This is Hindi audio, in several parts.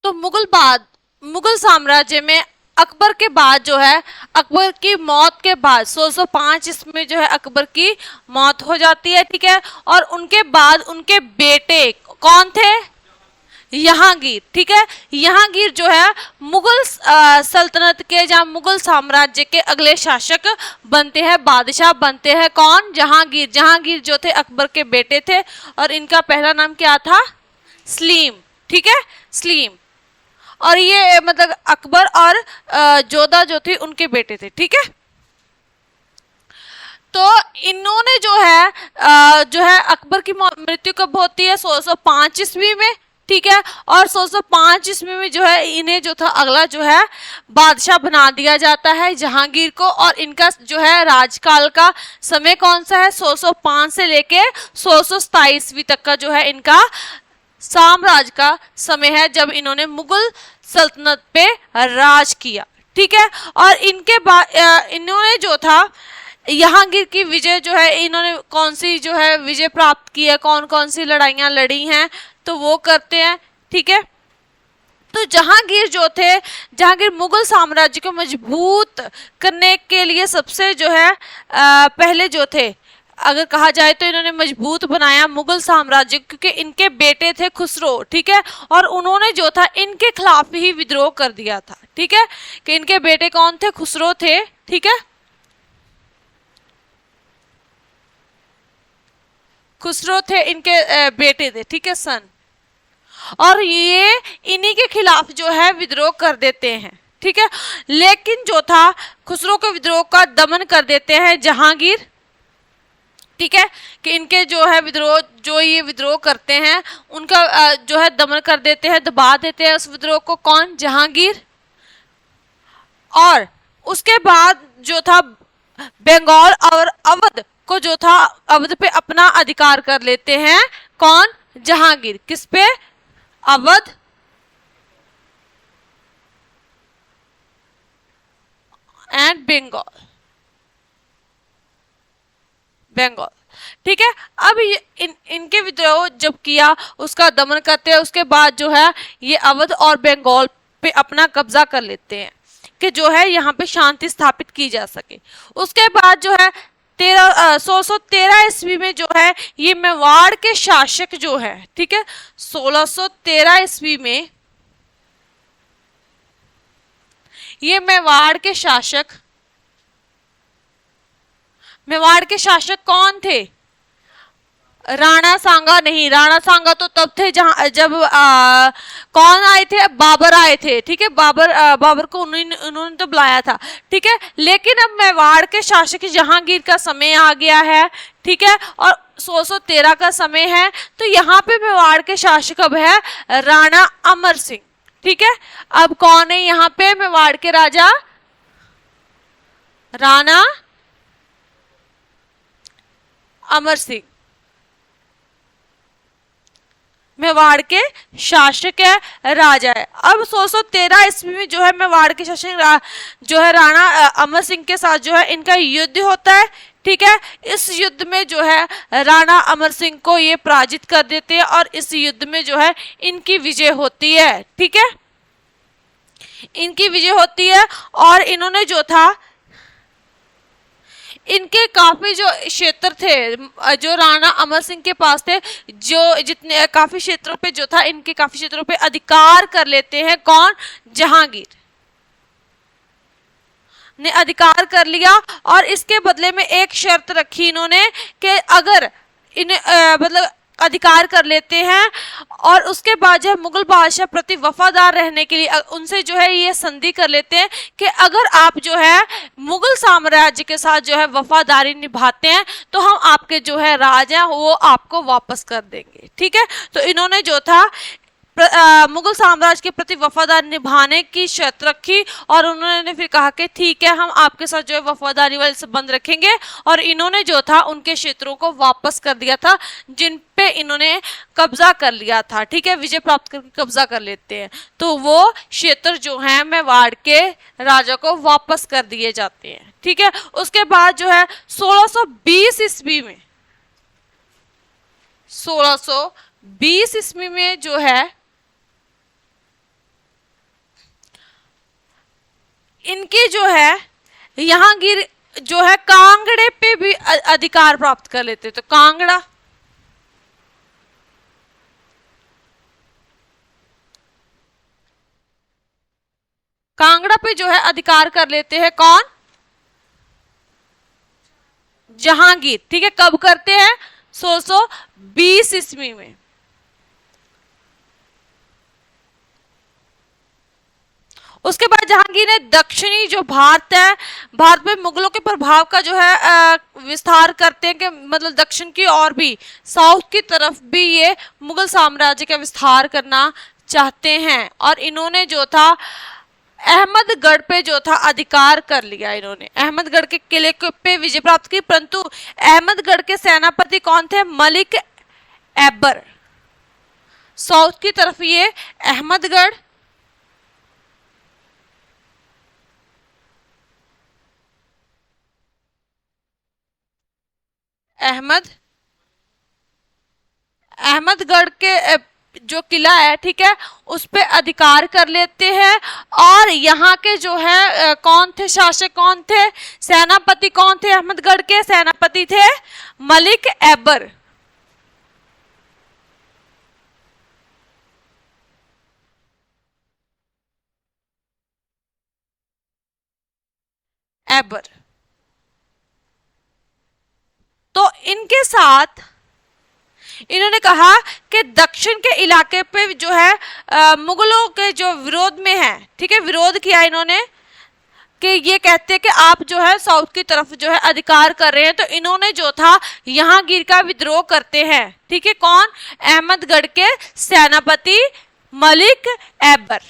तो मुगल साम्राज्य में अकबर के बाद जो है, अकबर की मौत के बाद 1605 इसमें जो है अकबर की मौत हो जाती है, ठीक है। और उनके बाद उनके बेटे कौन थे? जहांगीर, ठीक है। जहांगीर जो है मुगल सल्तनत के या मुगल साम्राज्य के अगले शासक बनते हैं, बादशाह बनते हैं। कौन? जहांगीर। जहांगीर जो थे अकबर के बेटे थे और इनका पहला नाम क्या था? सलीम, ठीक है, सलीम। और ये मतलब अकबर और जोधा जो थी उनके बेटे थे, ठीक है। तो इन्होंने जो है अकबर की मृत्यु कब होती है? 1605 ईस्वी में, ठीक है। और 1605 ईस्वी में जो है इन्हें जो था अगला जो है बादशाह बना दिया जाता है जहांगीर को। और इनका जो है राजकाल का समय कौन सा है? 1605 से लेके 1627 ईस्वी तक का जो है इनका साम्राज्य का समय है, जब इन्होंने मुगल सल्तनत पे राज किया, ठीक है। और इनके बाद इन्होंने जो था जहांगीर की विजय जो है, इन्होंने कौन सी जो है विजय प्राप्त की है, कौन कौन सी लड़ाइयां लड़ी हैं, तो वो करते हैं, ठीक है। तो जहांगीर जो थे, जहांगीर मुगल साम्राज्य को मजबूत करने के लिए सबसे जो है पहले जो थे, अगर कहा जाए तो इन्होंने मजबूत बनाया मुगल साम्राज्य, क्योंकि इनके बेटे थे खुसरो, ठीक है। और उन्होंने जो था इनके खिलाफ ही विद्रोह कर दिया था, ठीक है। कि इनके बेटे कौन थे? खुसरो थे, ठीक है। खुसरो थे इनके बेटे थे, ठीक है, सन। और ये इन्हीं के खिलाफ जो है विद्रोह कर देते हैं, ठीक है। लेकिन जो था खुसरो के विद्रोह का दमन कर देते हैं जहांगीर, ठीक है। कि इनके जो है विद्रोह, जो ये विद्रोह करते हैं उनका जो है दमन कर देते हैं, दबा देते हैं उस विद्रोह को। कौन? जहांगीर। और उसके बाद जो था बंगाल और अवध को जो था अवध पे अपना अधिकार कर लेते हैं। कौन? जहांगीर। किस पे? अवध एंड बंगाल, बंगाल, ठीक है। अब इनके विद्रोह जब किया, उसका दमन करते हैं, उसके बाद जो है ये अवध और बंगाल पे अपना कब्जा कर लेते हैं कि जो है यहाँ पे शांति स्थापित की जा सके। उसके बाद जो है 1613 ईस्वी में जो है ये मेवाड़ के शासक जो है, ठीक है, 1613 ईस्वी में ये मेवाड़ के शासक कौन थे? राणा सांगा नहीं, राणा सांगा तो तब थे जब कौन आए थे? बाबर आए थे, ठीक है। बाबर को उन्होंने तो बुलाया था, ठीक है। लेकिन अब मेवाड़ के शासक जहांगीर का समय आ गया है, ठीक है। और 1613 का समय है, तो यहाँ पे मेवाड़ के शासक अब है राणा अमर सिंह, ठीक है। अब कौन है यहाँ पे मेवाड़ के राजा? राणा अमर सिंह मेवाड़ के शासक है, राजा है। अब 1613 ईस्वी में जो है मेवाड़ के शासक जो है राणा अमर सिंह के साथ जो है इनका युद्ध होता है, ठीक है। इस युद्ध में जो है राणा अमर सिंह को ये पराजित कर देते हैं और इस युद्ध में जो है इनकी विजय होती है, ठीक है। इनकी विजय होती है और इन्होंने जो था इनके काफी जो क्षेत्र थे जो राणा अमर सिंह के पास थे, जो जितने काफी क्षेत्रों पे जो था इनके काफी क्षेत्रों पे अधिकार कर लेते हैं। कौन? जहांगीर ने अधिकार कर लिया और इसके बदले में एक शर्त रखी इन्होंने कि अगर इन्हें मतलब अधिकार कर लेते हैं और उसके बाद जो है मुगल बादशाह प्रति वफादार रहने के लिए उनसे जो है ये संधि कर लेते हैं कि अगर आप जो है मुगल साम्राज्य के साथ जो है वफादारी निभाते हैं तो हम आपके जो है राज हैं वो आपको वापस कर देंगे, ठीक है। तो इन्होंने जो था मुगल साम्राज्य के प्रति वफादार निभाने की शर्त रखी और उन्होंने फिर कहा कि ठीक है हम आपके साथ जो है वफादारी वाले संबंध रखेंगे। और इन्होंने जो था उनके क्षेत्रों को वापस कर दिया था जिन पे इन्होंने कब्जा कर लिया था, ठीक है। विजय प्राप्त करके कब्जा कर लेते हैं तो वो क्षेत्र जो है मेवाड़ के राजा को वापस कर दिए जाते हैं, ठीक है। उसके बाद जो है 1620 ईस्वी में 1620 ईस्वी में जो है इनके जो है जहांगीर जो है कांगड़े पे भी अधिकार प्राप्त कर लेते। तो कांगड़ा, कांगड़ा पे जो है अधिकार कर लेते हैं कौन? जहांगीर। ठीक है, कब करते हैं? 1620 ईस्वी में। उसके बाद जहांगीर ने दक्षिणी जो भारत है, भारत में मुगलों के प्रभाव का जो है विस्तार करते हैं कि मतलब दक्षिण की और भी, साउथ की तरफ भी ये मुगल साम्राज्य का विस्तार करना चाहते हैं। और इन्होंने जो था अहमदगढ़ पे जो था अधिकार कर लिया। इन्होंने अहमदगढ़ के किले पे विजय प्राप्त की, परंतु अहमदगढ़ के सेनापति कौन थे? मलिक ऐबर। साउथ की तरफ ये अहमदगढ़, अहमदगढ़ के जो किला है, ठीक है, उस पे अधिकार कर लेते हैं। और यहाँ के जो है कौन थे शासक, कौन थे सेनापति, कौन थे अहमदगढ़ के सेनापति? थे मलिक ऐबर। ऐबर। तो इनके साथ इन्होंने कहा कि दक्षिण के इलाके पे जो है मुगलों के जो विरोध में है, ठीक है, विरोध किया इन्होंने कि ये कहते हैं कि आप जो है साउथ की तरफ जो है अधिकार कर रहे हैं। तो इन्होंने जो था जहांगीर का विद्रोह करते हैं। ठीक है, कौन? अहमदगढ़ के सेनापति मलिक ऐबर।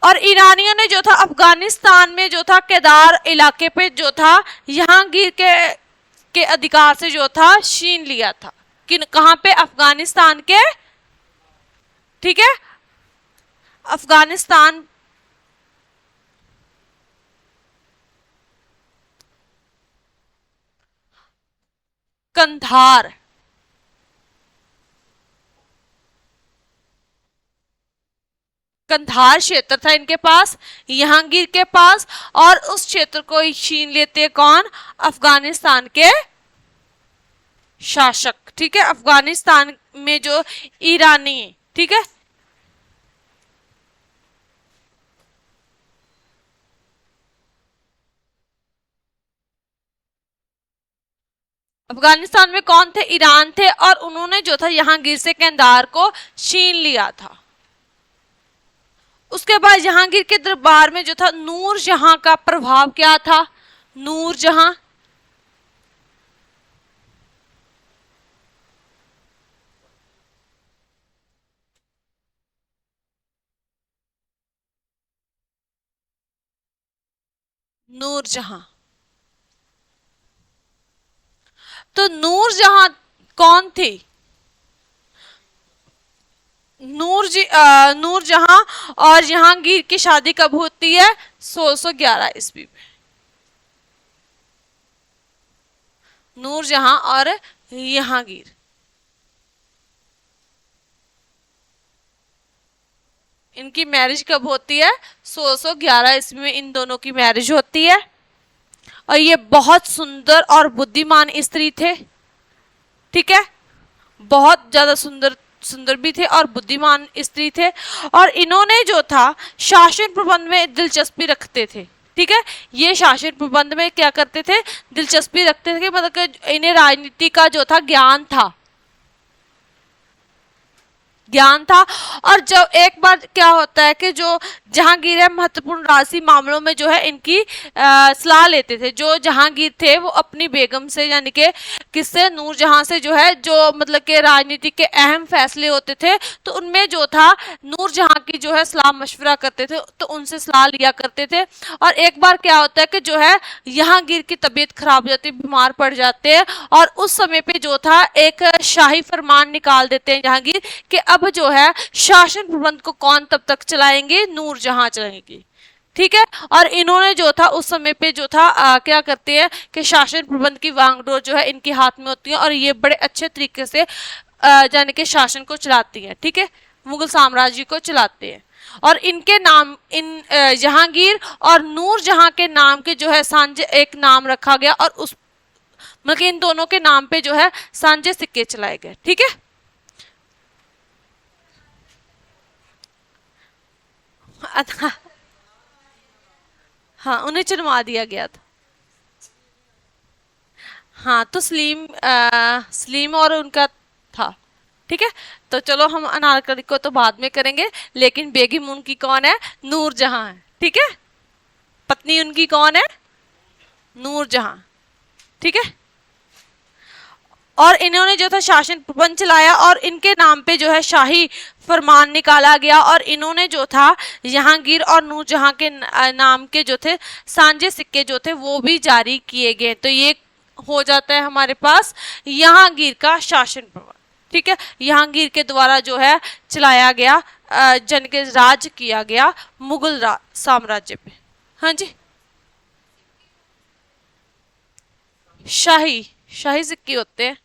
और ईरानियों ने जो था अफगानिस्तान में जो था केदार इलाके पे जो था जहांगीर के अधिकार से जो था छीन लिया था। किन, कहां पे? अफगानिस्तान के, ठीक है, अफगानिस्तान कंधार, कंधार क्षेत्र था इनके पास, जहांगीर के पास, और उस क्षेत्र को छीन लेते कौन? अफगानिस्तान के शासक। ठीक है, अफगानिस्तान में जो ईरानी, ठीक है, अफगानिस्तान में कौन थे? ईरान थे। और उन्होंने जो था जहांगीर से कंधार को छीन लिया था। उसके बाद जहांगीर के दरबार में जो था नूरजहां का प्रभाव क्या था? नूरजहां, नूरजहां। तो नूरजहां कौन थी? नूरजहां और जहांगीर की शादी कब होती है? 1611 ईस्वी में। नूरजहां और जहांगीर, इनकी मैरिज कब होती है? 1611 ईस्वी में इन दोनों की मैरिज होती है। और ये बहुत सुंदर और बुद्धिमान स्त्री थे। ठीक है, बहुत ज्यादा सुंदर भी थे और बुद्धिमान स्त्री थे। और इन्होंने जो था शासन प्रबंध में दिलचस्पी रखते थे। ठीक है, ये शासन प्रबंध में क्या करते थे? दिलचस्पी रखते थे कि मतलब कि इन्हें राजनीति का जो था ज्ञान था। और जब एक बार क्या होता है कि जो जहांगीर है महत्वपूर्ण राजसी मामलों में जो है इनकी सलाह लेते थे। जो जहांगीर थे वो अपनी बेगम से, यानी कि किससे? नूरजहां से जो है, जो मतलब कि राजनीति के अहम फैसले होते थे तो उनमें जो था नूरजहां की जो है सलाह मशवरा करते थे, तो उनसे सलाह लिया करते थे। और एक बार क्या होता है कि जो है जहांगीर की तबीयत खराब हो जाती है, बीमार पड़ जाते हैं। और उस समय पे जो था एक शाही फरमान निकाल देते हैं जहांगीर कि अब जो है शासन प्रबंध को कौन तब तक चलाएंगे? नूरजहां चलाएंगी। ठीक है, और इन्होंने जो था उस समय पे जो था क्या करते हैं कि शासन प्रबंध की वांगडोर जो है इनके हाथ में होती है और ये बड़े अच्छे तरीके से यानी कि शासन को चलाती है। ठीक है, मुगल साम्राज्य को चलाते हैं। और इनके नाम जहांगीर और नूर जहां के नाम के जो है सांझे एक नाम रखा गया और उस मतलब इन दोनों के नाम पे जो है सांझे सिक्के चलाए गए। ठीक है, हाँ उन्हें चुनवा दिया गया था। हाँ तो सलीम और उनका था। ठीक है, तो चलो हम अनारकली को तो बाद में करेंगे, लेकिन बेगम उनकी कौन है? नूरजहां है। ठीक है, पत्नी उनकी कौन है? नूरजहां। ठीक है, और इन्होंने जो था शासन प्रबंध चलाया और इनके नाम पे जो है शाही फरमान निकाला गया और इन्होंने जो था जहांगीर और नूरजहां के नाम के जो थे सांझे सिक्के जो थे वो भी जारी किए गए। तो ये हो जाता है हमारे पास जहांगीर का शासन प्रबंध। ठीक है, जहांगीर के द्वारा जो है चलाया गया जन के राज किया गया मुगल साम्राज्य पे। हाँ जी, शाही शाही सिक्के होते हैं।